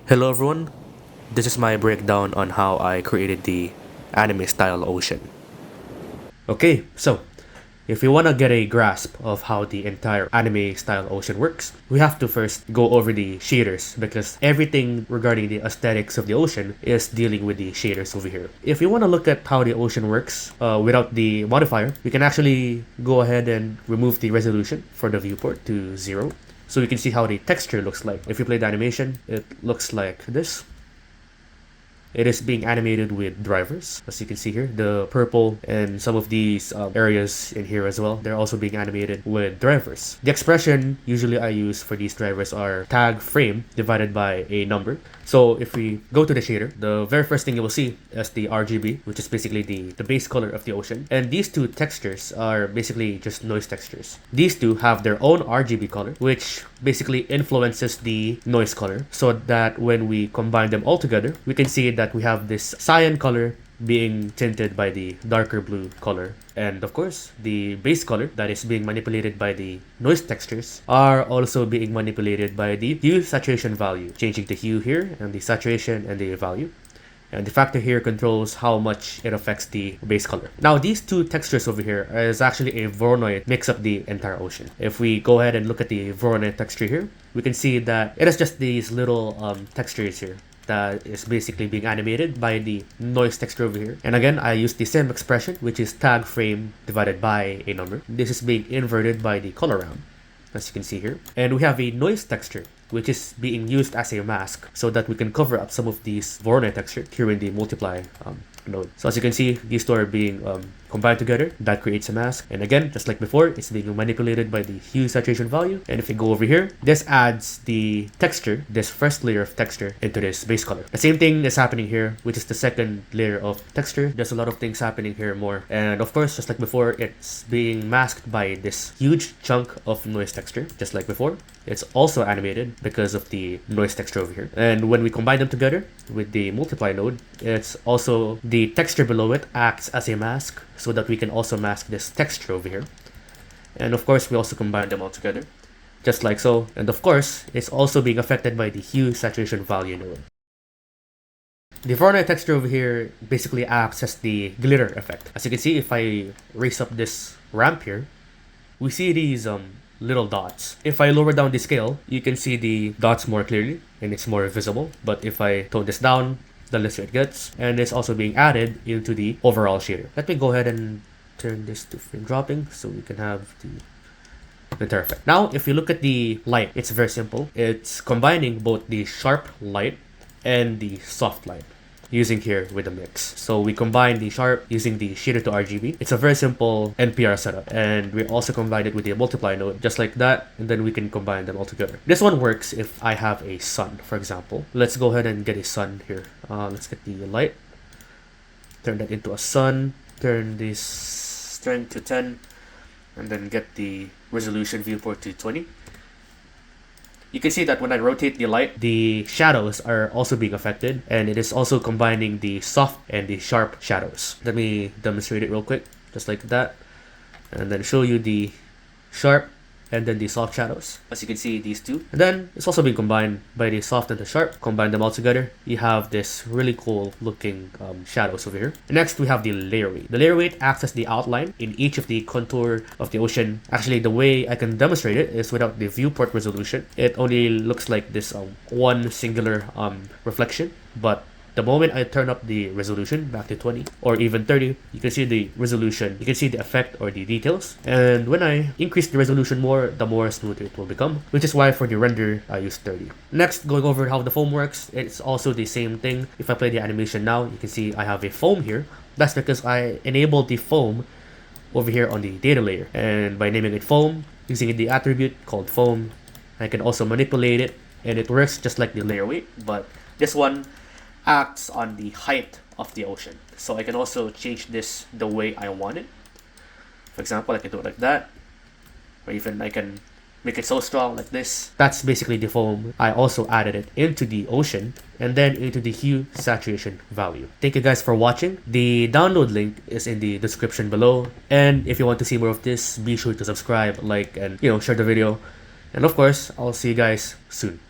Hello everyone, this is my breakdown on how I created the anime style ocean. Okay, so if we want to get a grasp of how the entire anime style ocean works, we have to first go over the shaders because everything regarding the aesthetics of the ocean is dealing with the shaders over here. If you want to look at how the ocean works without the modifier, we can actually go ahead and remove the resolution for the viewport to 0. So we can see how the texture looks like. If you play the animation, it looks like this. It is being animated with drivers, as you can see here. The purple and some of these areas in here as well, they're also being animated with drivers. The expression usually I use for these drivers are tag frame divided by a number. So if we go to the shader, the very first thing you will see is the RGB, which is basically the base color of the ocean. And these two textures are basically just noise textures. These two have their own RGB color, which basically influences the noise color, so that when we combine them all together, we can see that we have this cyan color being tinted by the darker blue color. And of course, the base color that is being manipulated by the noise textures are also being manipulated by the hue saturation value, changing the hue here and the saturation and the value. And the factor here controls how much it affects the base color. Now, these two textures over here is actually a Voronoi mix up the entire ocean. If we go ahead and look at the Voronoi texture here, we can see that it is just these little textures here that is basically being animated by the noise texture over here. And again, I use the same expression, which is tag frame divided by a number. This is being inverted by the color round, as you can see here. And we have a noise texture, which is being used as a mask so that we can cover up some of these Voronoi texture here in the multiply node. So as you can see, these two are being combined together. That creates a mask. And again, just like before, it's being manipulated by the hue saturation value. And if we go over here, this adds the texture, this first layer of texture, into this base color. The same thing is happening here, which is the second layer of texture. There's a lot of things happening here more. And of course, just like before, it's being masked by this huge chunk of noise texture, just like before. It's also animated because of the noise texture over here. And when we combine them together with the multiply node, it's also the texture below it acts as a mask so that we can also mask this texture over here. And of course, we also combine them all together, just like so. And of course, it's also being affected by the hue saturation value node. The Voronoi texture over here basically acts as the glitter effect. As you can see, if I raise up this ramp here, we see these little dots. If I lower down the scale, you can see the dots more clearly and it's more visible. But if I tone this down, the lesser it gets, and it's also being added into the overall shader. Let me go ahead and turn this to frame dropping so we can have the entire effect. Now, if you look at the light, it's very simple. It's combining both the sharp light and the soft light, using here with a mix. So we combine the sharp using the shader to RGB. It's a very simple NPR setup, and we also combine it with the multiply node just like that, and then we can combine them all together. This one works if I have a sun, for example. Let's go ahead and get a sun here. Let's get the light, turn that into a sun, turn this strength to 10, and then get the resolution viewport to 20. You can see that when I rotate the light, the shadows are also being affected, and it is also combining the soft and the sharp shadows. Let me demonstrate it real quick, just like that, and then show you the sharp and then the soft shadows. As you can see, these two. And then it's also being combined by the soft and the sharp. Combine them all together, you have this really cool looking shadows over here. And next, we have the layer weight. The layer weight acts as the outline in each of the contour of the ocean. Actually, the way I can demonstrate it is without the viewport resolution. It only looks like this one singular reflection, but the moment I turn up the resolution back to 20 or even 30, you can see the resolution, you can see the effect or the details. And when I increase the resolution more, the more smooth it will become, which is why for the render, I use 30. Next, going over how the foam works, it's also the same thing. If I play the animation now, you can see I have a foam here. That's because I enabled the foam over here on the data layer. And by naming it foam, using the attribute called foam, I can also manipulate it, and it works just like the layer weight, but this one acts on the height of the ocean. So I can also change this the way I want it. For example, I can do it like that, or even I can make it so strong like this. That's basically the foam. I also added it into the ocean and then into the hue saturation value. Thank you guys for watching. The download link is in the description below. And if you want to see more of this, be sure to subscribe, like, and share the video. And of course, I'll see you guys soon.